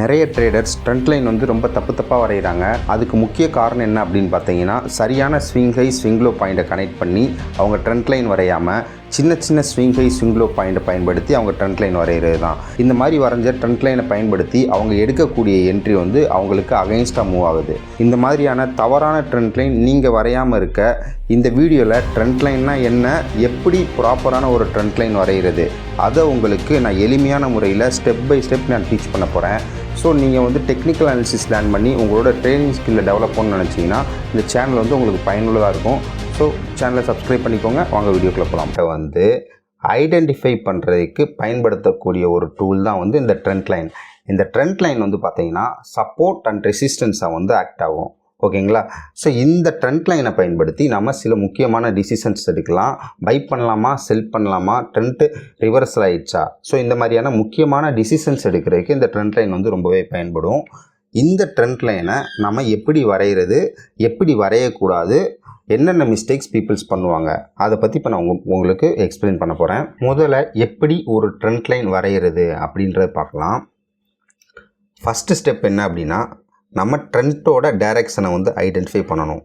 நிறைய traders trend line வந்து ரொம்ப தப்பாக வரைகிறாங்க. அதுக்கு முக்கிய காரணம் என்ன அப்படின்னு பார்த்தீங்கன்னா, சரியான ஸ்விங் ஹை ஸ்விங் லோ பாயிண்ட்டை கனெக்ட் பண்ணி அவங்க ட்ரெண்ட் லைன் வரையாமல் சின்ன ஸ்விங் ஹை ஸ்விங் லோ பாயிண்ட்டை பயன்படுத்தி அவங்க ட்ரெண்ட் லைன் வரைகிறது தான். இந்த மாதிரி வரைஞ்ச ட்ரெண்ட் லைனை பயன்படுத்தி அவங்க எடுக்கக்கூடிய என்ட்ரி வந்து அவங்களுக்கு அகைன்ஸ்டாக மூவ் ஆகுது. இந்த மாதிரியான தவறான ட்ரெண்ட் லைன் நீங்கள் வரையாமல் இருக்க இந்த வீடியோவில் ட்ரெண்ட் லைன்னா என்ன, எப்படி ப்ராப்பரான ஒரு ட்ரெண்ட் லைன் வரைகிறது, அதை உங்களுக்கு நான் எளிமையான முறையில் ஸ்டெப் பை ஸ்டெப் நான் டீச் பண்ண போகிறேன். ஸோ நீங்கள் வந்து டெக்னிக்கல் அனாலிசிஸ் லேர்ன் பண்ணி உங்களோட ட்ரேடிங் ஸ்கில்லை டெவலப் பண்ணணும்னு நினச்சிங்கன்னா இந்த சேனல் வந்து உங்களுக்கு பயனுள்ளதாக இருக்கும். ஸோ சேனலை சப்ஸ்கிரைப் பண்ணிக்கோங்க. வாங்க வீடியோக்குள்ளே போகலாம். வந்து ஐடென்டிஃபை பண்ணுறதுக்கு பயன்படுத்தக்கூடிய ஒரு டூல் தான் வந்து இந்த ட்ரெண்ட் லைன். இந்த ட்ரெண்ட் லைன் வந்து பார்த்தீங்கன்னா சப்போர்ட் அண்ட் ரெசிஸ்டன்ஸாக வந்து ஆக்ட் ஆகும். ஓகேங்களா? ஸோ இந்த ட்ரெண்ட் லைனை பயன்படுத்தி நம்ம சில முக்கியமான டிசிஷன்ஸ் எடுக்கலாம். பை பண்ணலாமா, செல் பண்ணலாமா, ட்ரெண்ட்டு ரிவர்சல் ஆயிடுச்சா, ஸோ இந்த மாதிரியான முக்கியமான டிசிஷன்ஸ் எடுக்கிறதுக்கு இந்த ட்ரெண்ட் லைன் வந்து ரொம்பவே பயன்படும். இந்த ட்ரெண்ட் லைனை நம்ம எப்படி வரைகிறது, எப்படி வரையக்கூடாது, என்னென்ன மிஸ்டேக்ஸ் பீப்புள்ஸ் பண்ணுவாங்க, அதை பற்றி இப்போ நான் உங்களுக்கு எக்ஸ்பிளைன் பண்ண போகிறேன். முதல்ல எப்படி ஒரு ட்ரெண்ட் லைன் வரைகிறது அப்படின்றத பார்க்கலாம். ஃபஸ்ட்டு ஸ்டெப் என்ன அப்படின்னா, நம்ம ட்ரெண்டோட டைரெக்ஷனை வந்து ஐடென்டிஃபை பண்ணணும்.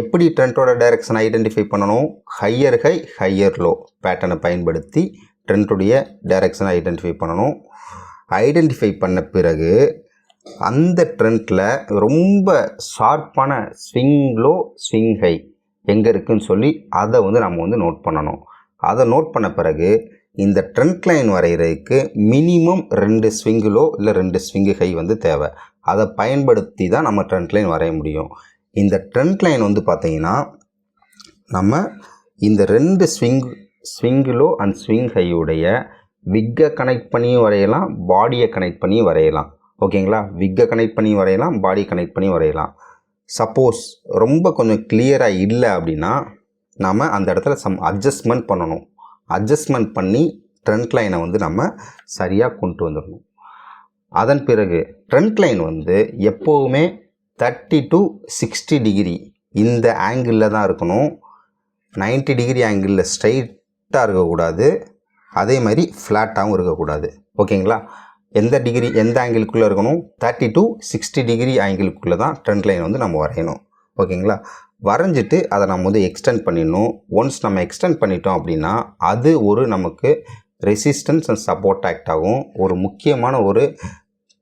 எப்படி ட்ரெண்டோட டைரெக்ஷனை ஐடென்டிஃபை பண்ணணும்? ஹையர் ஹை ஹையர் லோ பேட்டர்னை பயன்படுத்தி ட்ரெண்டோடைய டைரெக்ஷனை ஐடென்டிஃபை பண்ணணும். ஐடென்டிஃபை பண்ண பிறகு அந்த ட்ரெண்டில் ரொம்ப ஷார்ப்பான ஸ்விங் லோ ஸ்விங் ஹை எங்கே இருக்குதுன்னு சொல்லி அதை வந்து நம்ம வந்து நோட் பண்ணணும். அதை நோட் பண்ண பிறகு இந்த ட்ரெண்ட் லைன் வரைகிறதுக்கு மினிமம் 2 ஸ்விங்கு லோ இல்லை 2 ஸ்விங்கு ஹை வந்து தேவை. அதை பயன்படுத்தி தான் நம்ம ட்ரெண்ட் லைன் வரைய முடியும். இந்த ட்ரெண்ட் லைன் வந்து பார்த்திங்கன்னா நம்ம இந்த 2 ஸ்விங்கு லோ அண்ட் ஸ்விங் ஹையுடைய விக்கை கனெக்ட் பண்ணியும் வரையலாம், பாடியை கனெக்ட் பண்ணியும் வரையலாம். ஓகேங்களா? விக்கை கனெக்ட் பண்ணி வரையலாம், பாடி கனெக்ட் பண்ணி வரையலாம். சப்போஸ் ரொம்ப கொஞ்சம் கிளியராக இல்லை அப்படின்னா நம்ம அந்த இடத்துல அட்ஜஸ்ட்மெண்ட் பண்ணணும். அட்ஜஸ்ட்மெண்ட் பண்ணி ட்ரெண்ட் லைனை வந்து நம்ம சரியாக கொண்டு வந்துடணும். அதன் பிறகு ட்ரெண்ட் லைன் வந்து எப்போவுமே 30 to 60 டிகிரி இந்த ஆங்கிளில் தான் இருக்கணும். 90 டிகிரி ஆங்கிளில் ஸ்ட்ரைட்டாக இருக்கக்கூடாது, அதே மாதிரி ஃப்ளாட்டாகவும் இருக்கக்கூடாது. ஓகேங்களா? எந்த ஆங்கிளுக்குள்ளே இருக்கணும்? 30 to 60 டிகிரி ஆங்கிளுக்குள்ளே தான் ட்ரெண்ட் லைன் வந்து நம்ம வரையணும். ஓகேங்களா? வரைஞ்சிட்டு அதை நம்ம வந்து எக்ஸ்டெண்ட் பண்ணிடணும். ஒன்ஸ் நம்ம எக்ஸ்டெண்ட் பண்ணிட்டோம் அப்படின்னா அது ஒரு நமக்கு ரெசிஸ்டன்ஸ் அண்ட் சப்போர்ட் ஆக்ட் ஆகும். ஒரு முக்கியமான ஒரு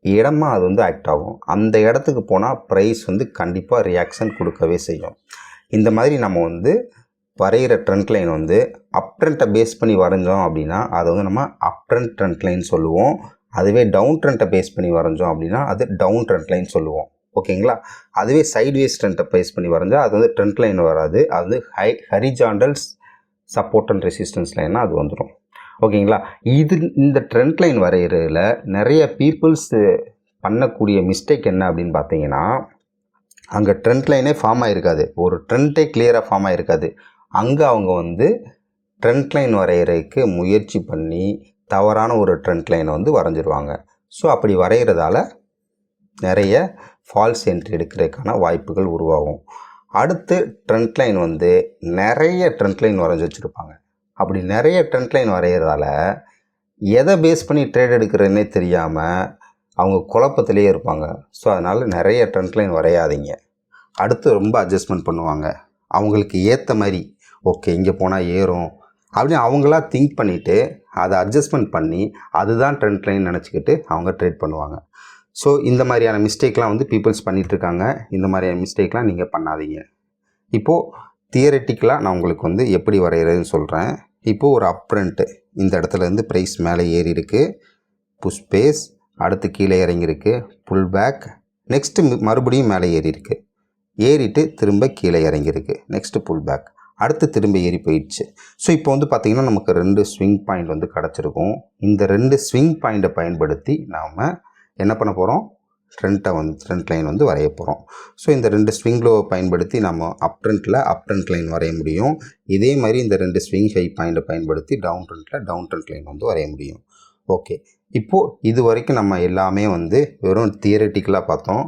இடமா அது வந்து ஆக்ட் ஆகும். அந்த இடத்துக்கு போனால் ப்ரைஸ் வந்து கண்டிப்பாக ரியாக்ஷன் கொடுக்கவே செய்யும். இந்த மாதிரி நம்ம வந்து வரைகிற ட்ரெண்ட் லைன் வந்து அப் ட்ரெண்ட்டை பேஸ் பண்ணி வரைஞ்சோம் அப்படின்னா அதை வந்து நம்ம அப் ட்ரெண்ட் லைன் சொல்லுவோம். அதுவே டவுன் ட்ரெண்ட்டை பேஸ் பண்ணி வரைஞ்சோம் அப்படின்னா அது டவுன் ட்ரெண்ட் லைன் சொல்லுவோம். ஓகேங்களா? அதுவே சைட்வேஸ் ட்ரெண்ட்டை பேஸ் பண்ணி வரைஞ்சால் அது வந்து ட்ரெண்ட் லைன் வராது, அது வந்து ஹரிஜாண்டல் சப்போர்ட் அண்ட் ரெசிஸ்டன்ஸ் லைனாக அது வந்துடும். ஓகேங்களா? இந்த ட்ரெண்ட் லைன் வரைகிறதுல நிறைய பீப்புள்ஸ் பண்ணக்கூடிய மிஸ்டேக் என்ன அப்படின்னு பார்த்தீங்கன்னா, அங்கே ட்ரெண்ட் லைனே ஃபார்ம் ஆகிருக்காது, ஒரு ட்ரெண்டே கிளியராக ஃபார்ம் ஆகிருக்காது. அங்கே அவங்க வந்து ட்ரெண்ட் லைன் வரைகிறதுக்கு முயற்சி பண்ணி தவறான ஒரு ட்ரெண்ட் லைனை வந்து வரைஞ்சிருவாங்க. ஸோ அப்படி வரைகிறதால நிறைய ஃபால்ஸ் என்ட்ரி எடுக்கிறதுக்கான வாய்ப்புகள் உருவாகும். அடுத்து ட்ரெண்ட் லைன் வந்து நிறைய ட்ரெண்ட் லைன் வரைஞ்சி வச்சுருப்பாங்க. அப்படி நிறைய ட்ரெண்ட் லைன் வரைகிறதால எதை பேஸ் பண்ணி ட்ரேட் எடுக்கிறதுனே தெரியாமல் அவங்க குழப்பத்திலே இருப்பாங்க. ஸோ அதனால் நிறைய ட்ரெண்ட் லைன் வரையாதீங்க. அடுத்து ரொம்ப அட்ஜஸ்ட்மெண்ட் பண்ணுவாங்க. அவங்களுக்கு ஏற்ற மாதிரி ஓகே இங்கே போனால் ஏறும் அப்படின்னு அவங்களா திங்க் பண்ணிவிட்டு அதை அட்ஜஸ்ட்மெண்ட் பண்ணி அதுதான் ட்ரெண்ட் லைன் நினச்சிக்கிட்டு அவங்க ட்ரேட் பண்ணுவாங்க. ஸோ இந்த மாதிரியான மிஸ்டேக்லாம் வந்து பீப்புள்ஸ் பண்ணிகிட்ருக்காங்க. இந்த மாதிரியான மிஸ்டேக்லாம் நீங்கள் பண்ணாதீங்க. இப்போது தியரட்டிக்கலாக நான் உங்களுக்கு வந்து எப்படி வரைகிறதுன்னு சொல்கிறேன். இப்போது ஒரு அப் ட்ரெண்ட் இந்த இடத்துலேருந்து ப்ரைஸ் மேலே ஏறி இருக்குது, புஷ் பேஸ், அடுத்து கீழே இறங்கியிருக்கு, புல் பேக், நெக்ஸ்ட்டு மறுபடியும் மேலே ஏறி இருக்குது, ஏறிட்டு திரும்ப கீழே இறங்கியிருக்கு, நெக்ஸ்ட்டு புல் பேக், அடுத்து திரும்ப ஏறி போயிடுச்சு. ஸோ இப்போ வந்து பார்த்திங்கன்னா நமக்கு 2 ஸ்விங் பாயிண்ட் வந்து கிடச்சிருக்கும். இந்த 2 ஸ்விங் பாயிண்ட்டை பயன்படுத்தி நாம் என்ன பண்ண போகிறோம்? ட்ரெண்ட் லைன் வந்து வரைய போகிறோம். ஸோ இந்த 2 ஸ்விங் லோவை பயன்படுத்தி நம்ம அப் ட்ரெண்ட் லைன் வரைய முடியும். இதே மாதிரி இந்த 2 ஸ்விங் ஹை பாயிண்ட்டை பயன்படுத்தி டவுன் ட்ரெண்ட் லைன் வந்து வரைய முடியும். ஓகே, இப்போது இது வரைக்கும் நம்ம எல்லாமே வந்து வெறும் தியரட்டிக்கலாக பார்த்தோம்.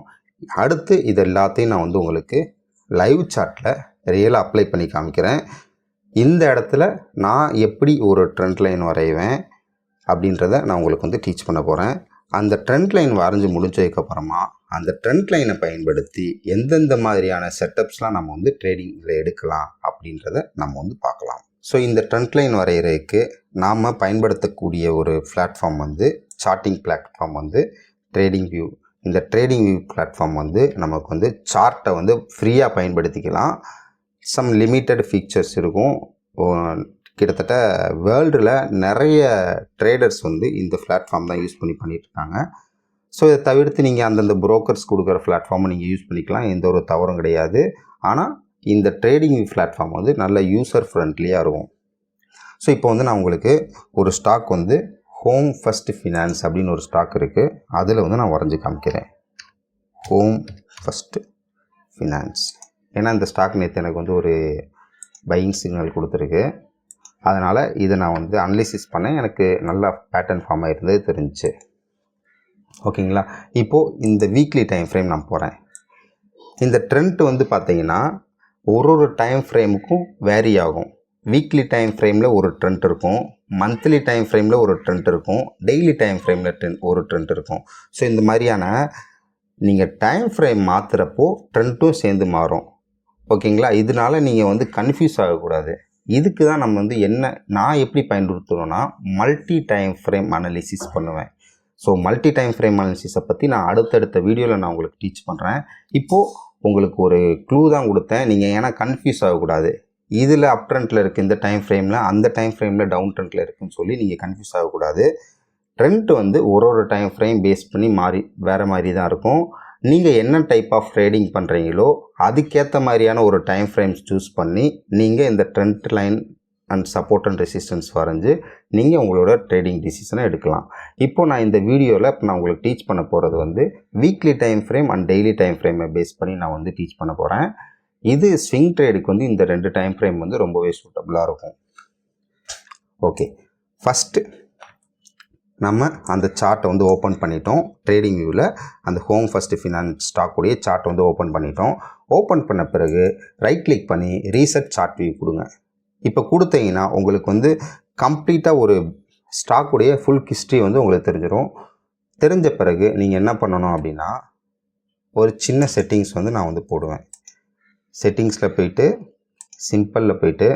அடுத்து இது எல்லாத்தையும் நான் வந்து உங்களுக்கு லைவ் சார்ட்டில் ரியலாக அப்ளை பண்ணி காமிக்கிறேன். இந்த இடத்துல நான் எப்படி ஒரு ட்ரெண்ட் லைன் வரைவேன் அப்படின்றத நான் உங்களுக்கு வந்து டீச் பண்ண போகிறேன். அந்த ட்ரெண்ட் லைன் வரைஞ்சி முடிஞ்சதுக்கப்புறமா அந்த ட்ரெண்ட் லைனை பயன்படுத்தி எந்தெந்த மாதிரியான செட்டப்ஸ்லாம் நம்ம வந்து ட்ரேடிங்கில் எடுக்கலாம் அப்படின்றத நம்ம வந்து பார்க்கலாம். ஸோ இந்த ட்ரெண்ட் லைன் வரைகிறதுக்கு நாம் பயன்படுத்தக்கூடிய ஒரு பிளாட்ஃபார்ம் வந்து சார்ட்டிங் பிளாட்ஃபார்ம் வந்து ட்ரேடிங் வியூ. இந்த ட்ரேடிங் வியூ பிளாட்ஃபார்ம் வந்து நமக்கு வந்து சார்ட்டை வந்து ஃப்ரீயாக பயன்படுத்திக்கலாம். சம் லிமிட்டட் ஃபீச்சர்ஸ் இருக்கும். கிட்டத்தட்ட வேர்ல்டில் நிறைய ட்ரேடர்ஸ் வந்து இந்த பிளாட்ஃபார்ம் தான் யூஸ் பண்ணிகிட்ருக்காங்க. ஸோ இதை தவிர்த்து நீங்கள் அந்தந்த புரோக்கர்ஸ் கொடுக்குற பிளாட்ஃபார்மை நீங்கள் யூஸ் பண்ணிக்கலாம், எந்த ஒரு தவறும் கிடையாது. ஆனால் இந்த ட்ரேடிங் பிளாட்ஃபார்ம் வந்து நல்ல யூசர் ஃப்ரெண்ட்லியாக இருக்கும். ஸோ இப்போ வந்து நான் உங்களுக்கு ஒரு ஸ்டாக் வந்து ஹோம் ஃபர்ஸ்ட் ஃபினான்ஸ் அப்படின்னு ஒரு ஸ்டாக் இருக்குது, அதில் வந்து நான் வரைஞ்சி காமிக்கிறேன். Home first finance. ஏன்னா இந்த ஸ்டாக் நேற்று எனக்கு வந்து ஒரு பையிங் சிக்னல் கொடுத்துருக்கு, அதனால் இதை நான் வந்து அனலிசிஸ் பண்ணேன், எனக்கு நல்ல பேட்டர்ன் ஃபார்ம் ஆகிருந்தது தெரிஞ்சிச்சு. ஓகேங்களா. இப்போது இந்த வீக்லி டைம் ஃப்ரேம் நான் போகிறேன். இந்த ட்ரெண்ட் வந்து பார்த்திங்கன்னா ஒரு டைம் ஃப்ரேமுக்கும் வேரி ஆகும். வீக்லி டைம் ஃப்ரேமில் ஒரு ட்ரெண்ட் இருக்கும், மந்த்லி டைம் ஃப்ரேமில் ஒரு ட்ரெண்ட் இருக்கும், டெய்லி டைம் ஃப்ரேமில் ஒரு ட்ரெண்ட் இருக்கும். ஸோ இந்த மாதிரியான நீங்கள் டைம் ஃப்ரேம் மாற்றுறப்போ ட்ரெண்ட்டும் சேர்ந்து மாறும். ஓகேங்களா. இதனால் நீங்கள் வந்து கன்ஃபியூஸ் ஆகக்கூடாது. இதுக்கு தான் நம்ம வந்து நான் எப்படி பயன்படுத்துகிறோன்னா மல்டி டைம் ஃப்ரேம் அனாலிசிஸ் பண்ணுவேன். ஸோ மல்டி டைம் ஃப்ரேம் அனாலிசிஸை பற்றி நான் அடுத்தடுத்த வீடியோவில் நான் உங்களுக்கு டீச் பண்ணுறேன். இப்போது உங்களுக்கு ஒரு க்ளூ தான் கொடுத்தேன், நீங்கள் ஏன்னா கன்ஃபியூஸ் ஆகக்கூடாது. இதில் அப் ட்ரெண்டில் இருக்குது இந்த டைம் ஃப்ரேமில், அந்த டைம் ஃப்ரேமில் டவுன் ட்ரெண்டில் இருக்குதுன்னு சொல்லி நீங்கள் கன்ஃபியூஸ் ஆகக்கூடாது. ட்ரெண்ட் வந்து ஒரு டைம் ஃப்ரேம் பேஸ் பண்ணி வேறு மாதிரி தான் இருக்கும். நீங்கள் என்ன டைப் ஆஃப் ட்ரேடிங் பண்ணுறீங்களோ அதுக்கேற்ற மாதிரியான ஒரு டைம் ஃப்ரேம்ஸ் சூஸ் பண்ணி நீங்கள் இந்த trend line and support and resistance வரைஞ்சி நீங்கள் உங்களோட ட்ரேடிங் டிசிஷனை எடுக்கலாம். இப்போது நான் இந்த வீடியோவில் நான் உங்களுக்கு டீச் பண்ண போகிறது வந்து weekly time frame and daily time ஃப்ரேமை பேஸ் பண்ணி நான் வந்து டீச் பண்ண போகிறேன். இது ஸ்விங் ட்ரேடுக்கு வந்து இந்த 2 டைம் ஃப்ரேம் வந்து ரொம்பவே சூட்டபுளாக இருக்கும். ஓகே, ஃபஸ்ட்டு நம்ம அந்த சார்ட்டை வந்து ஓப்பன் பண்ணிட்டோம். ட்ரேடிங் வியூவில் அந்த ஹோம் ஃபர்ஸ்ட் ஃபினான்ஸ் ஸ்டாக்குடைய சார்ட் வந்து ஓப்பன் பண்ணிட்டோம். ஓப்பன் பண்ண பிறகு ரைட் கிளிக் பண்ணி ரீசெட் சார்ட் வியூ கொடுங்க. இப்போ கொடுத்தீங்கன்னா உங்களுக்கு வந்து கம்ப்ளீட்டாக ஒரு ஸ்டாக்குடைய ஃபுல் ஹிஸ்ட்ரி வந்து உங்களுக்கு தெரிஞ்சிடும். தெரிஞ்ச பிறகு நீங்கள் என்ன பண்ணணும் அப்படின்னா ஒரு சின்ன செட்டிங்ஸ் வந்து நான் வந்து போடுவேன். செட்டிங்ஸில் போயிட்டு சிம்பிளில் போயிட்டு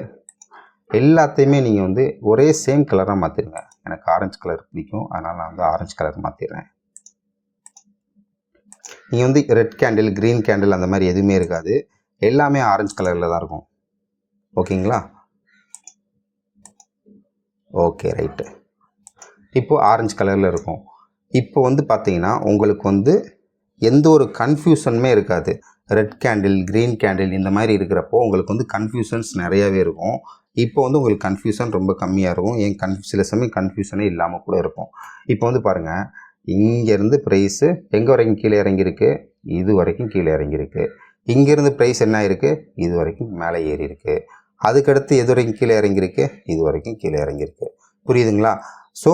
எல்லாத்தையுமே நீங்கள் வந்து ஒரே சேம் கலராக மாற்றிடுங்க. எனக்கு ஆரஞ்சு கலர் பிடிக்கும், அதனால் நான் வந்து ஆரஞ்சு கலர் மாற்றிடுறேன். நீங்கள் வந்து ரெட் கேண்டில், க்ரீன் கேண்டில் அந்த மாதிரி எதுவுமே இருக்காது, எல்லாமே ஆரஞ்சு கலரில் தான் இருக்கும். ஓகேங்களா. Okay, right. இப்போது ஆரஞ்சு கலரில் இருக்கும். இப்போ வந்து பார்த்தீங்கன்னா உங்களுக்கு வந்து எந்த ஒரு கன்ஃபியூஷனுமே இருக்காது. ரெட் கேண்டில், க்ரீன் கேண்டில் இந்த மாதிரி இருக்கிறப்போ உங்களுக்கு வந்து கன்ஃபியூஷன்ஸ் நிறையாவே இருக்கும். இப்போ வந்து உங்களுக்கு கன்ஃபியூஷன் ரொம்ப கம்மியாக இருக்கும். சில சமயம் கன்ஃபியூஷனே இல்லாமல் கூட இருக்கும். இப்போ வந்து பாருங்கள், இங்கேருந்து ப்ரைஸு எங்கே வரைக்கும் கீழே இறங்கியிருக்கு, இது வரைக்கும் கீழே இறங்கியிருக்கு. இங்கேருந்து ப்ரைஸ் என்ன இருக்குது, இது வரைக்கும் மேலே ஏறி இருக்குது. அதுக்கடுத்து எது வரைக்கும் கீழே இறங்கியிருக்கு, இது வரைக்கும் கீழே இறங்கியிருக்கு. புரியுதுங்களா. ஸோ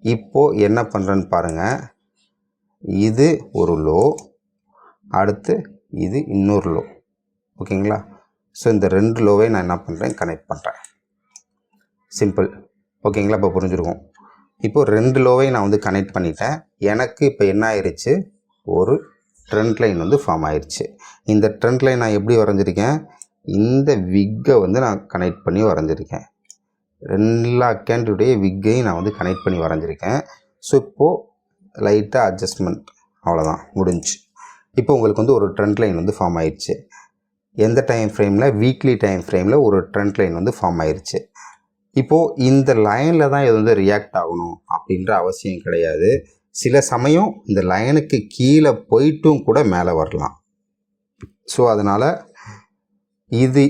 இப்போது என்ன பண்ணுறேன்னு பாருங்கள், இது ஒரு லோ, அடுத்து இது இன்னொரு லோ. ஓகேங்களா. ஸோ இந்த 2 லோவை நான் என்ன பண்ணுறேன், கனெக்ட் பண்ணுறேன். சிம்பிள். ஓகேங்களா. இப்போ புரிஞ்சுருக்கும். இப்போது 2 லோவை நான் வந்து கனெக்ட் பண்ணிட்டேன். எனக்கு இப்போ என்ன ஆயிடுச்சு, ஒரு ட்ரெண்ட் லைன் வந்து ஃபார்ம் ஆயிடுச்சு. இந்த ட்ரெண்ட் லைன் நான் எப்படி வரைஞ்சிருக்கேன், இந்த விக்கை வந்து நான் கனெக்ட் பண்ணி வரைஞ்சிருக்கேன். எல்லா கேண்டுடைய விக்கையும் நான் வந்து கனெக்ட் பண்ணி வரைஞ்சிருக்கேன். ஸோ இப்போது லைட்டாக அட்ஜஸ்ட்மெண்ட், அவ்வளோதான், முடிஞ்சு. இப்போ உங்களுக்கு வந்து ஒரு ட்ரெண்ட் லைன் வந்து ஃபார்ம் ஆயிடுச்சு. எந்த டைம் ஃப்ரேமில், வீக்லி டைம் ஃப்ரேமில் ஒரு ட்ரெண்ட் லைன் வந்து ஃபார்ம் ஆயிடுச்சு. இப்போது இந்த லைனில் தான் இது வந்து ரியாக்ட் ஆகணும் அப்படின்ற அவசியம் கிடையாது. சில சமயம் இந்த லைனுக்கு கீழே போயிட்டும் கூட மேலே வரலாம். ஸோ அதனால்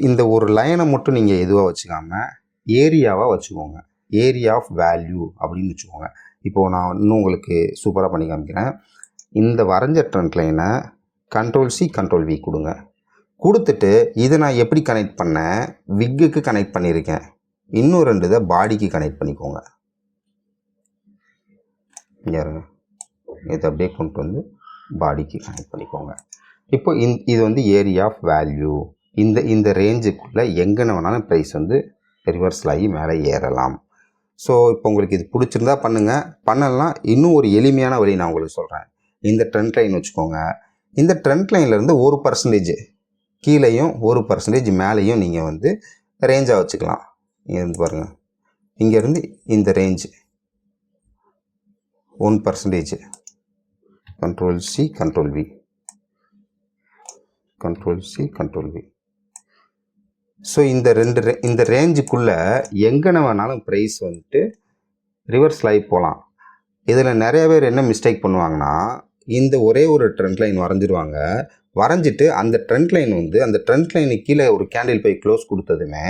இந்த ஒரு லைனை மட்டும் நீங்கள் எதுவாக வச்சுக்காமல் ஏரியாவாக வச்சுக்கோங்க. ஏரியா ஆஃப் வேல்யூ அப்படின்னு வச்சுக்கோங்க. இப்போது நான் இன்னும் உங்களுக்கு சூப்பராக பண்ணி காமிக்கிறேன். இந்த வரைஞ்ச ட்ரெண்ட் லைனை Ctrl+C Ctrl+V கொடுங்க. கொடுத்துட்டு இதை நான் எப்படி கனெக்ட் பண்ணேன், விக்குக்கு கனெக்ட் பண்ணியிருக்கேன். இன்னும் 2 இதை பாடிக்கு கனெக்ட் பண்ணிக்கோங்க. இங்கே இதை அப்படியே கொண்டு வந்து பாடிக்கு கனெக்ட் பண்ணிக்கோங்க. இப்போ இது வந்து ஏரியா ஆஃப் வேல்யூ. இந்த ரேஞ்சுக்குள்ளே எங்கே வேணாலும் ப்ரைஸ் வந்து ரிவர்ஸில் ஆகி மேலே ஏறலாம். ஸோ இப்போ உங்களுக்கு இது பிடிச்சிருந்தா பண்ணுங்கள், பண்ணலாம். இன்னும் ஒரு எளிமையான வழி நான் உங்களுக்கு சொல்கிறேன். இந்த ட்ரெண்ட் லைன் வச்சுக்கோங்க. இந்த ட்ரெண்ட் லைன்லேருந்து 1% கீழேயும் 1% மேலேயும் நீங்கள் வந்து ரேஞ்சாக வச்சுக்கலாம். இருந்து பாருங்கள், இங்கேருந்து இந்த range 1%, Ctrl+C Ctrl+V, Ctrl+C Ctrl+V. So இந்த ரேஞ்சுக்குள்ளே எங்கே வேணாலும் ப்ரைஸ் வந்துட்டு ரிவர்ஸ் லைவ் போகலாம். இதில் நிறைய பேர் என்ன மிஸ்டேக் பண்ணுவாங்கன்னா, இந்த ஒரே ஒரு ட்ரெண்ட் லைன் வரைஞ்சிருவாங்க. வரைஞ்சிட்டு அந்த ட்ரெண்ட் லைன் வந்து அந்த ட்ரெண்ட் லைனுக்கு கீழே ஒரு கேண்டில் போய் க்ளோஸ் கொடுத்ததுமே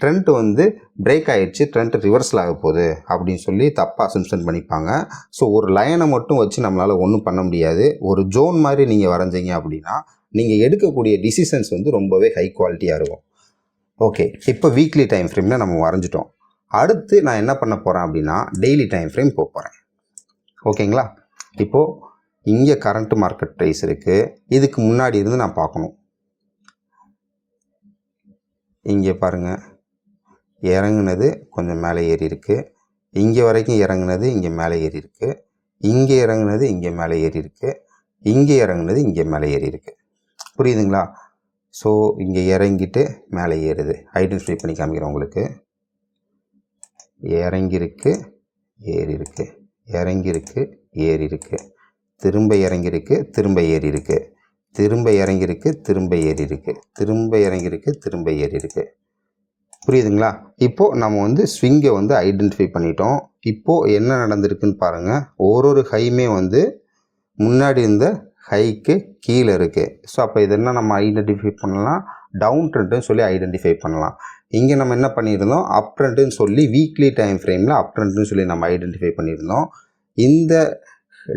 ட்ரெண்ட் வந்து பிரேக் ஆகிடுச்சு, ட்ரெண்ட் ரிவர்ஸில் ஆக போகுது அப்படின்னு சொல்லி தப்பாக அசம்ஷன் பண்ணிப்பாங்க. ஸோ ஒரு லைனை மட்டும் வச்சு நம்மளால் ஒன்றும் பண்ண முடியாது. ஒரு ஜோன் மாதிரி நீங்கள் வரைஞ்சிங்க அப்படின்னா நீங்கள் எடுக்கக்கூடிய டிசிஷன்ஸ் வந்து ரொம்பவே ஹை குவாலிட்டியாக இருக்கும். ஓகே, இப்போ வீக்லி டைம் ஃப்ரேமில் நம்ம வரைஞ்சிட்டோம். அடுத்து நான் என்ன பண்ண போகிறேன் அப்படின்னா டெய்லி டைம் ஃப்ரேம் போக போகிறேன். ஓகேங்களா? இப்போது இங்கே கரண்ட் மார்க்கெட் ப்ரைஸ் இருக்குது. இதுக்கு முன்னாடி இருந்து நான் பார்க்கணும். இங்கே பாருங்கள், இறங்குனது கொஞ்சம் மேலே ஏறி இருக்குது. இங்கே வரைக்கும் இறங்குனது இங்கே மேலே ஏறி இருக்குது. இங்கே இறங்குனது இங்கே மேலே ஏறி இருக்குது. இங்கே இறங்குனது இங்கே மேலே ஏறி இருக்குது. புரியுதுங்களா? ஸோ இங்கே இறங்கிட்டு மேலே ஏறுது. ஐடென்டிஃபை பண்ணி காமிக்கிறேன் உங்களுக்கு. இறங்கியிருக்கு, ஏறி இருக்குது, இறங்கியிருக்கு, ஏறி இருக்குது, திரும்ப இறங்கியிருக்கு, திரும்ப ஏறி இருக்குது, திரும்ப இறங்கியிருக்கு, திரும்ப ஏறி இருக்குது, திரும்ப இறங்கியிருக்கு, திரும்ப ஏறி இருக்குது. புரியுதுங்களா? இப்போது நம்ம வந்து ஸ்விங்கை வந்து ஐடென்டிஃபை பண்ணிட்டோம். இப்போது என்ன நடந்திருக்குன்னு பாருங்கள். ஒரு ஹைமே வந்து முன்னாடி இருந்த ஹைக்கு கீழே இருக்குது. ஸோ அப்போ இது என்ன நம்ம ஐடென்டிஃபை பண்ணலாம்? டவுன் ட்ரெண்டுன்னு சொல்லி ஐடென்டிஃபை பண்ணலாம். இங்கே நம்ம என்ன பண்ணியிருந்தோம்? அப் ட்ரெண்டுன்னு சொல்லி வீக்லி டைம் ஃப்ரேமில் அப் ட்ரெண்டுன்னு சொல்லி நம்ம ஐடென்டிஃபை பண்ணியிருந்தோம். இந்த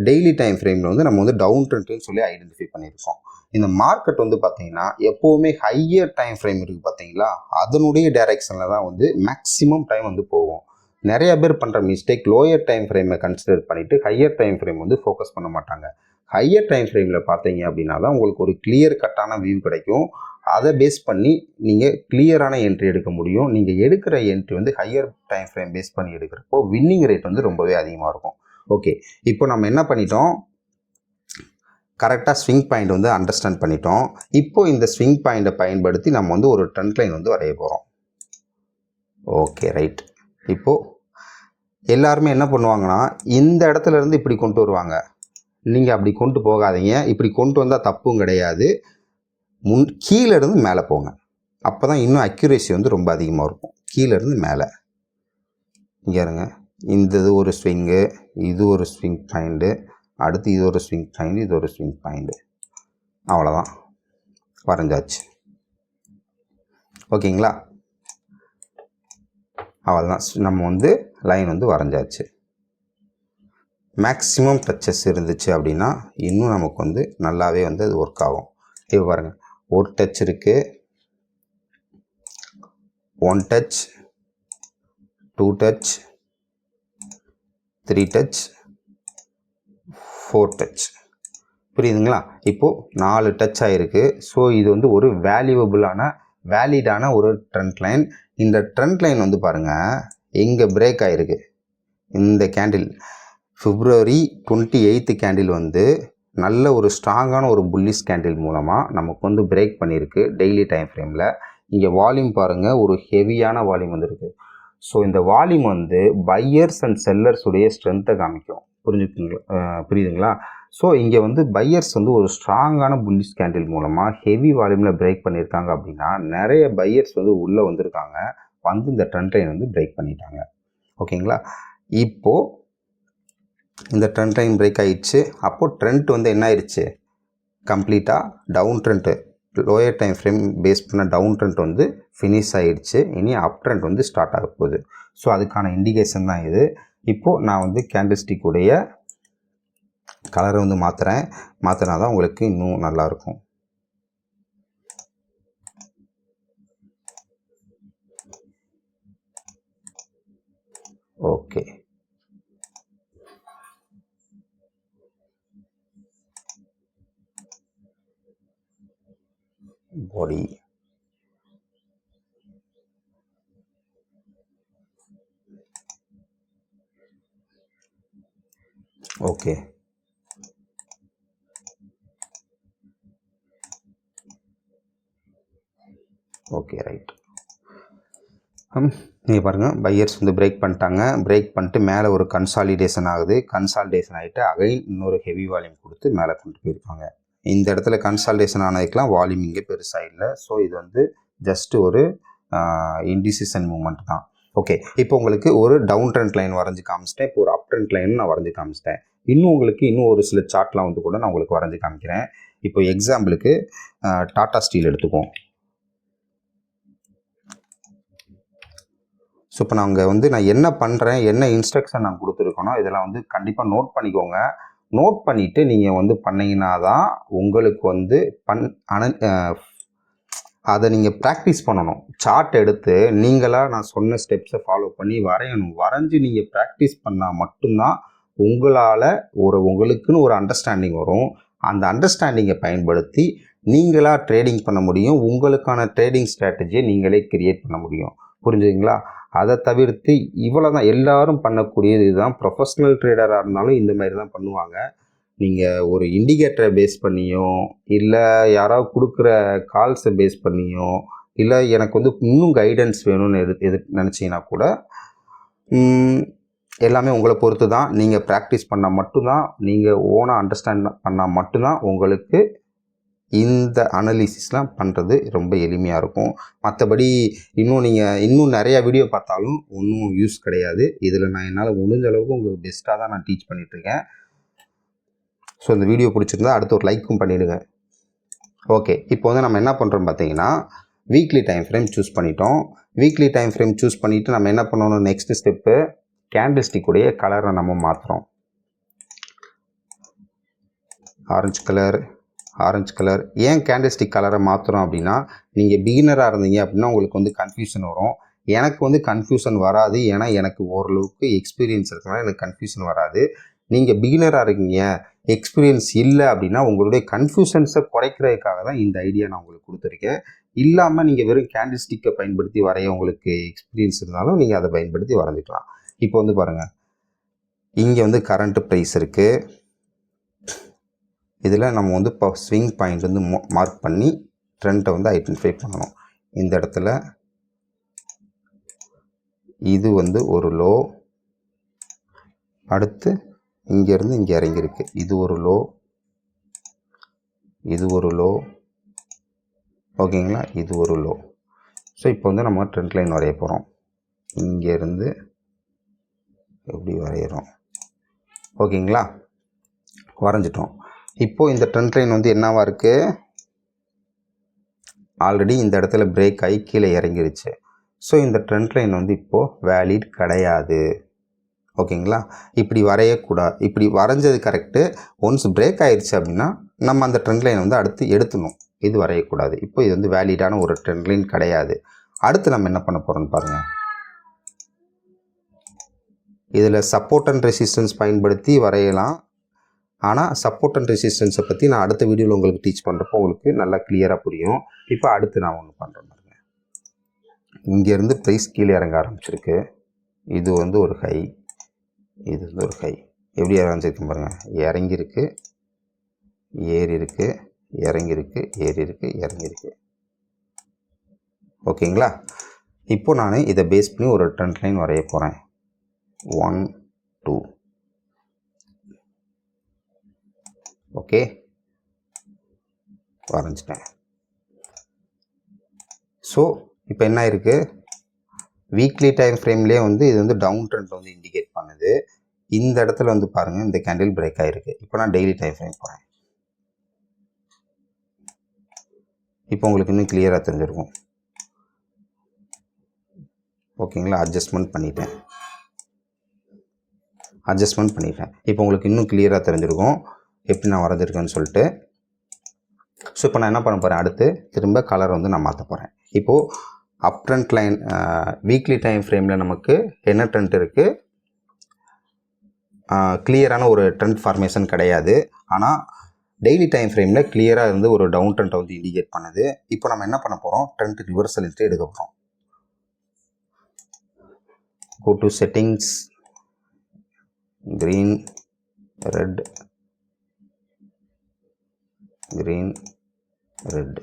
டெய்லி டைம் ஃப்ரேமில் வந்து நம்ம வந்து டவுன் ட்ரெண்டுன்னு சொல்லி ஐடென்டிஃபை பண்ணியிருக்கோம். இந்த மார்க்கெட் வந்து பார்த்திங்கன்னா எப்போவுமே ஹையர் டைம் ஃப்ரேம் இருக்குது பார்த்தீங்களா, அதனுடைய டைரெக்ஷனில் தான் வந்து மேக்ஸிமம் டைம் வந்து போகும். நிறைய பேர் பண்ணுற மிஸ்டேக் லோயர் டைம் ஃப்ரேமை கன்சிடர் பண்ணிவிட்டு ஹையர் டைம் ஃப்ரேம் வந்து ஃபோக்கஸ் பண்ண மாட்டாங்க. ஹையர் டைம் ஃப்ரேமில் பார்த்தீங்க அப்படின்னா தான் உங்களுக்கு ஒரு கிளியர் கட்டான வியூ கிடைக்கும். அதை பேஸ் பண்ணி நீங்கள் கிளியரான என்ட்ரி எடுக்க முடியும். நீங்கள் எடுக்கிற என்ட்ரி வந்து ஹையர் டைம் ஃப்ரேம் பேஸ் பண்ணி எடுக்கிறப்போ வின்னிங் ரேட் வந்து ரொம்பவே அதிகமாக இருக்கும். ஓகே, இப்போ நம்ம என்ன பண்ணிட்டோம்? கரெக்டாக ஸ்விங் பாயிண்ட் வந்து அண்டர்ஸ்டாண்ட் பண்ணிட்டோம். இப்போது இந்த ஸ்விங் பாயிண்ட்டை பயன்படுத்தி நம்ம வந்து ஒரு ட்ரெண்ட் லைன் வந்து வரைய போகிறோம். Okay, right. இப்போது எல்லாருமே என்ன பண்ணுவாங்கன்னா இந்த இடத்துல இருந்து இப்படி கொண்டு வருவாங்க. நீங்கள் அப்படி கொண்டு போகாதீங்க. இப்படி கொண்டு வந்தால் தப்பும் கிடையாது. கீழே இருந்து மேலே போங்க. அப்போ தான் இன்னும் அக்யூரேசி வந்து ரொம்ப அதிகமாக இருக்கும். கீழே இருந்து மேலே. இங்கே இருங்க, இந்த இது ஒரு ஸ்விங்கு, இது ஒரு ஸ்விங் பாயிண்ட்டு, அடுத்து இது ஒரு ஸ்விங் பாயிண்ட், இது ஒரு ஸ்விங் பாயிண்ட்டு. அவ்வளோதான், வரைஞ்சாச்சு. ஓகேங்களா? அவ்வளோதான், நம்ம வந்து லைன் வந்து வரைஞ்சாச்சு. மேக்ஸிமம் டச்சஸ் இருந்துச்சு அப்படின்னா இன்னும் நமக்கு வந்து நல்லாவே வந்து அது ஒர்க் ஆகும். இப்போ பாருங்கள், ஒரு டச் இருக்குது, 1 டச், 2 டச், 3 டச், 4 டச். புரியுதுங்களா? இப்போது 4 டச் ஆகிருக்கு. ஸோ இது வந்து ஒரு வேலிடான ஒரு ட்ரெண்ட் லைன். இந்த ட்ரெண்ட் லைன் வந்து பாருங்கள் எங்கே பிரேக் ஆகிருக்கு. இந்த கேண்டில் February 28 கேண்டில் வந்து நல்ல ஒரு ஸ்ட்ராங்கான ஒரு புல்லிஷ் கேண்டில் மூலமாக நமக்கு வந்து பிரேக் பண்ணியிருக்கு டெய்லி டைம் ஃப்ரேமில். இங்கே வால்யூம் பாருங்கள், ஒரு ஹெவியான வால்யூம் வந்துருக்கு. ஸோ இந்த வால்யூம் வந்து பையர்ஸ் அண்ட் செல்லர்ஸ் உடைய ஸ்ட்ரென்த்தை காமிக்கும். புரியுதுங்களா? ஸோ இங்கே வந்து பையர்ஸ் வந்து ஒரு ஸ்ட்ராங்கான புல்லிஷ் கேண்டில் மூலமாக ஹெவி வால்யூமில் பிரேக் பண்ணியிருக்காங்க அப்படின்னா நிறைய பையர்ஸ் வந்து உள்ளே வந்திருக்காங்க, வந்து இந்த ட்ரெண்ட் லைன் வந்து பிரேக் பண்ணிட்டாங்க. ஓகேங்களா? இப்போது இந்த ட்ரெண்ட் லைன் பிரேக் ஆகிடுச்சு. அப்போது ட்ரெண்ட் வந்து என்ன ஆயிடுச்சு? கம்ப்ளீட்டாக down trend, lower time frame base பண்ண டவுன் ட்ரெண்ட் வந்து ஃபினிஷ் ஆகிடுச்சு. இனி அப் ட்ரெண்ட் வந்து ஸ்டார்ட் ஆக போகுது. ஸோ அதுக்கான இண்டிகேஷன் தான் இது. இப்போது நான் வந்து கேண்டில்ஸ்டிக் உடைய கலரை வந்து மாற்றினா தான் உங்களுக்கு இன்னும் நல்லாயிருக்கும். ஓகே, பாடி ஓகே, ஓகே, ரைட். நீங்கள் பாருங்கள், பையர்ஸ் வந்து பிரேக் பண்ணிட்டாங்க. பிரேக் பண்ணிட்டு மேலே ஒரு கன்சாலிடேஷன் ஆகுது. கன்சாலிடேஷன் ஆகிட்டு அகைன் இன்னொரு ஹெவி வால்யூம் கொடுத்து மேலே கொண்டு போயிருக்காங்க. இந்த இடத்துல கன்சாலிடேஷன் ஆனதுக்கெலாம் வால்யூம் இங்கே பெருசாக இல்லை. ஸோ இது வந்து ஜஸ்ட்டு ஒரு இன்டிசிஷன் மூமெண்ட் தான். ஓகே, இப்போ உங்களுக்கு ஒரு டவுன் ட்ரெண்ட் லைன் வரைஞ்சி காமிச்சிட்டேன். இப்போ ஒரு அப் ட்ரெண்ட் லைன் நான் வரைஞ்சி காமிச்சிட்டேன். இன்னும் ஒரு சில சார்ட்லாம் வந்து கூட நான் உங்களுக்கு வரைஞ்சி காமிக்கிறேன். இப்போ எக்ஸாம்பிளுக்கு டாடா ஸ்டீல் எடுத்துக்குவோம். ஸோ இப்போ நான் என்ன பண்ணுறேன், என்ன இன்ஸ்ட்ரக்ஷன் நான் கொடுத்துருக்கேனோ இதெல்லாம் வந்து கண்டிப்பாக நோட் பண்ணிக்கோங்க. நோட் பண்ணிவிட்டு நீங்கள் வந்து பண்ணிங்கன்னா தான் உங்களுக்கு வந்து அதை நீங்கள் ப்ராக்டிஸ் பண்ணணும். சார்ட் எடுத்து நீங்களாக நான் சொன்ன ஸ்டெப்ஸை ஃபாலோ பண்ணி வரையணும். வரைஞ்சி நீங்கள் ப்ராக்டிஸ் பண்ணால் மட்டும்தான் உங்களுக்குன்னு ஒரு அண்டர்ஸ்டாண்டிங் வரும். அந்த அண்டர்ஸ்டாண்டிங்கை பயன்படுத்தி நீங்களாக ட்ரேடிங் பண்ண முடியும். உங்களுக்கான ட்ரேடிங் ஸ்ட்ராட்டஜியை நீங்களே கிரியேட் பண்ண முடியும். புரிஞ்சுதுங்களா? அதை தவிர்த்து இவ்வளோ தான் எல்லோரும் பண்ணக்கூடியது. இதுதான் ப்ரொஃபஷ்னல் ட்ரேடராக இருந்தாலும் இந்த மாதிரி தான் பண்ணுவாங்க. நீங்கள் ஒரு இண்டிகேட்டரை பேஸ் பண்ணியோ, இல்லை யாராவது கொடுக்குற கால்ஸை பேஸ் பண்ணியோ, இல்லை எனக்கு வந்து இன்னும் கைடன்ஸ் வேணும்னு நினச்சிங்கன்னா கூட எல்லாமே உங்களை பொறுத்து தான். நீங்கள் ப்ராக்டிஸ் பண்ணால் மட்டும்தான், நீங்கள் ஓனாக அண்டர்ஸ்டாண்ட் பண்ணால் மட்டும்தான் உங்களுக்கு இந்த அனாலிசிஸ்லாம் பண்ணுறது ரொம்ப எளிமையாக இருக்கும். மற்றபடி இன்னும் நிறையா வீடியோ பார்த்தாலும் ஒன்றும் யூஸ் கிடையாது. இதில் நான் என்னால் முடிஞ்ச அளவுக்கு உங்களுக்கு பெஸ்ட்டாக தான் நான் டீச் பண்ணிகிட்ருக்கேன். ஸோ இந்த வீடியோ பிடிச்சிருந்தா அடுத்து ஒரு லைக்கும் பண்ணிவிடுங்க. ஓகே, இப்போ வந்து நம்ம என்ன பண்ணுறோம் பார்த்தீங்கன்னா, வீக்லி டைம் ஃப்ரேம் சூஸ் பண்ணிட்டோம். வீக்லி டைம் ஃப்ரேம் சூஸ் பண்ணிவிட்டு நம்ம என்ன பண்ணணும், நெக்ஸ்ட் ஸ்டெப்பு கேண்டில்ஸ்டிக்குடைய கலரை நம்ம மாற்றுறோம். Orange colour. ஏன் கேண்டில்ஸ்டிக் கலரை மாற்றுறோம் அப்படின்னா, நீங்கள் பிகினராக இருந்தீங்க அப்படின்னா உங்களுக்கு வந்து கன்ஃபியூஷன் வரும். எனக்கு வந்து கன்ஃபியூஷன் வராது. ஏன்னா எனக்கு ஓரளவுக்கு எக்ஸ்பீரியன்ஸ் இருக்கிறனால எனக்கு கன்ஃபியூஷன் வராது. நீங்கள் பிகினராக இருக்கீங்க, எக்ஸ்பீரியன்ஸ் இல்லை அப்படின்னா உங்களுடைய கன்ஃபியூஷன்ஸை குறைக்கிறதுக்காக தான் இந்த ஐடியா நான் உங்களுக்கு கொடுத்துருக்கேன். இல்லாமல் நீங்கள் வெறும் கேண்டில்ஸ்டிக்கை பயன்படுத்தி வரைய உங்களுக்கு எக்ஸ்பீரியன்ஸ் இருந்தாலும் நீங்கள் அதை பயன்படுத்தி வரைஞ்சிக்கலாம். இப்போ வந்து பாருங்கள், இங்கே வந்து கரண்ட் ப்ரைஸ் இருக்குது. இதில் நம்ம வந்து இப்போ ஸ்விங் பாயிண்ட் வந்து மார்க் பண்ணி ட்ரெண்டை வந்து ஐடென்டிஃபை பண்ணணும். இந்த இடத்துல இது வந்து ஒரு லோ, அடுத்து இங்கேருந்து இங்கே இறங்கியிருக்கு. இது ஒரு லோ, ஓகேங்களா? இது ஒரு லோ. ஸோ இப்போ வந்து நம்ம ட்ரெண்ட் லைன் வரைய போகிறோம். இங்கேருந்து எப்படி வரைகிறோம், ஓகேங்களா? வரைஞ்சிட்டோம். இப்போது இந்த ட்ரெண்ட் லைன் வந்து என்னவா இருக்குது, ஆல்ரெடி இந்த இடத்துல பிரேக் ஆகி கீழே இறங்கிருச்சு. ஸோ இந்த ட்ரெண்ட் லைன் வந்து இப்போது வேலிட் கிடையாது, ஓகேங்களா? இப்படி வரையக்கூடாது. இப்படி வரைஞ்சது கரெக்டு. ஒன்ஸ் பிரேக் ஆயிடுச்சு அப்படின்னா நம்ம அந்த ட்ரெண்ட் லைன் வந்து அடுத்து எடுத்துணும். இது வரையக்கூடாது. இப்போ இது வந்து வேலிடான ஒரு ட்ரெண்ட் லைன் கிடையாது. அடுத்து நம்ம என்ன பண்ண போகிறோம்னு பாருங்கள். இதில் சப்போர்ட் அண்ட் ரெசிஸ்டன்ஸ் பயன்படுத்தி வரையலாம். ஆனால் சப்போர்ட் அண்ட் ரெசிஸ்டன்ஸை பற்றி நான் அடுத்த வீடியோவில் உங்களுக்கு டீச் பண்ணுறப்போ உங்களுக்கு நல்லா கிளியராக புரியும். இப்போ அடுத்து நான் ஒன்று பண்ணுறேன் பாருங்க. இங்கேருந்து ப்ரைஸ் கீழே இறங்க ஆரம்பிச்சிருக்கு. இது வந்து ஒரு ஹை, இது வந்து ஒரு ஹை. எப்படி இறங்கிருக்கு பாருங்கள். இறங்கியிருக்கு, ஏறி இருக்குது, இறங்கியிருக்கு, ஏறி இருக்குது, இறங்கியிருக்கு, ஓகேங்களா? இப்போ நான் இதை பேஸ் பண்ணி ஒரு ட்ரெண்ட் லைன் வரைய போகிறேன். 1 2, ஓகே, வரைஞ்சிட்டேன். ஸோ இப்போ என்ன இருக்குது, வீக்லி டைம் ஃப்ரேம்லேயே வந்து இது வந்து டவுன் ட்ரெண்ட் வந்து இண்டிகேட் பண்ணுது. இந்த இடத்துல வந்து பாருங்கள், இந்த கேண்டில் பிரேக் ஆகிருக்கு. இப்போ நான் டெய்லி டைம் ஃப்ரேம் போகிறேன். இப்போ உங்களுக்கு இன்னும் கிளியராக தெரிஞ்சிருக்கும், ஓகேங்களா? அட்ஜஸ்ட்மெண்ட் பண்ணிட்டேன். இப்போ உங்களுக்கு இன்னும் கிளியராக தெரிஞ்சிருக்கும் எப்படி நான் வரைஞ்சிருக்கேன்னு சொல்லிட்டு. ஸோ இப்போ நான் என்ன பண்ண போகிறேன், அடுத்து திரும்ப கலர் வந்து நான் மாற்ற போகிறேன். இப்போது அப் ட்ரெண்ட் லைன் வீக்லி டைம் ஃப்ரேமில் நமக்கு என்ன ட்ரெண்ட் இருக்குது, கிளியரான ஒரு ட்ரெண்ட் ஃபார்மேஷன் கிடையாது. ஆனால் டெய்லி டைம் ஃப்ரேமில் கிளியராக இருந்து ஒரு டவுன் ட்ரெண்ட்டை வந்து இண்டிகேட் பண்ணுது. இப்போ நம்ம என்ன பண்ண போகிறோம், ட்ரெண்ட் ரிவர்சல் எடுக்க போகிறோம். Go to settings, green, red, green, red.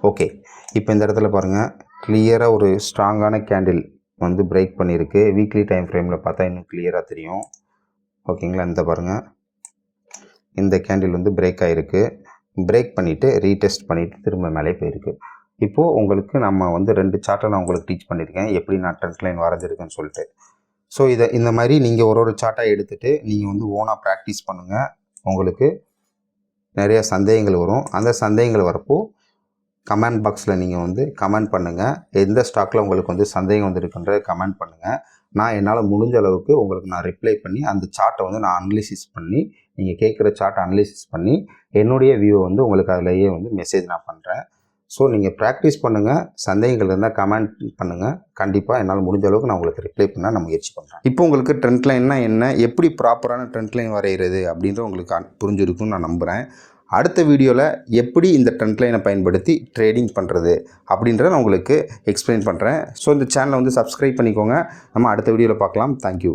Okay, இப்போ இந்த இடத்துல பாருங்கள் கிளியராக ஒரு ஸ்ட்ராங்கான கேண்டில் வந்து பிரேக் பண்ணியிருக்கு. வீக்லி டைம் ஃப்ரேமில் பார்த்தா இன்னும் கிளியராக தெரியும். ஓகேங்களா, இந்த பாருங்கள் இந்த கேண்டில் வந்து பிரேக் ஆகிருக்கு. பிரேக் பண்ணிவிட்டு ரீடெஸ்ட் பண்ணிவிட்டு திரும்ப மேலே போயிருக்கு. இப்போது உங்களுக்கு நம்ம வந்து 2 சார்ட்டை நான் உங்களுக்கு டீச் பண்ணியிருக்கேன் எப்படி நான் ட்ரெண்ட் லைன் வரைஞ்சிருக்கேன்னு சொல்லிட்டு. ஸோ இதை இந்த மாதிரி நீங்கள் ஒரு சார்ட்டாக எடுத்துகிட்டு நீங்கள் வந்து ஓனாக ப்ராக்டிஸ் பண்ணுங்கள். உங்களுக்கு நிறைய சந்தேகங்கள் வரும். அந்த சந்தேகங்கள் வரப்போ கமெண்ட் பாக்ஸில் நீங்கள் வந்து கமெண்ட் பண்ணுங்கள். எந்த ஸ்டாக்கில் உங்களுக்கு வந்து சந்தேகம் வந்துருக்குன்றதை கமெண்ட் பண்ணுங்கள். நான் என்னால் முடிஞ்ச அளவுக்கு உங்களுக்கு நான் ரிப்ளை பண்ணி அந்த சார்ட்டை வந்து நான் அனலிசிஸ் பண்ணி நீங்கள் கேட்குற சார்ட்டை அனலிசிஸ் பண்ணி என்னுடைய வியூவை வந்து உங்களுக்கு அதிலேயே வந்து மெசேஜ் நான் பண்ணுறேன். ஸோ நீங்கள் ப்ராக்டிஸ் பண்ணுங்கள். சந்தேகங்கள் இருந்தால் கமெண்ட் பண்ணுங்கள். கண்டிப்பாக என்னால் முடிஞ்ச அளவுக்கு நான் உங்களுக்கு ரிப்ளை பண்ண நான் முயற்சி பண்ணுறேன். இப்போ உங்களுக்கு ட்ரெண்ட் லைன்னா என்ன, எப்படி ப்ராப்பரான ட்ரெண்ட் லைன் வரைகிறது அப்படின்ற உங்களுக்கு புரிஞ்சிருக்குன்னு நான் நம்புகிறேன். அடுத்த வீடியோவில் எப்படி இந்த ட்ரெண்ட் லைனை பயன்படுத்தி ட்ரேடிங் பண்ணுறது அப்படின்றத நான் உங்களுக்கு எக்ஸ்பிளைன் பண்ணுறேன். ஸோ இந்த சேனலை வந்து சப்ஸ்கிரைப் பண்ணிக்கோங்க. நம்ம அடுத்த வீடியோவில் பார்க்கலாம். தேங்க்யூ.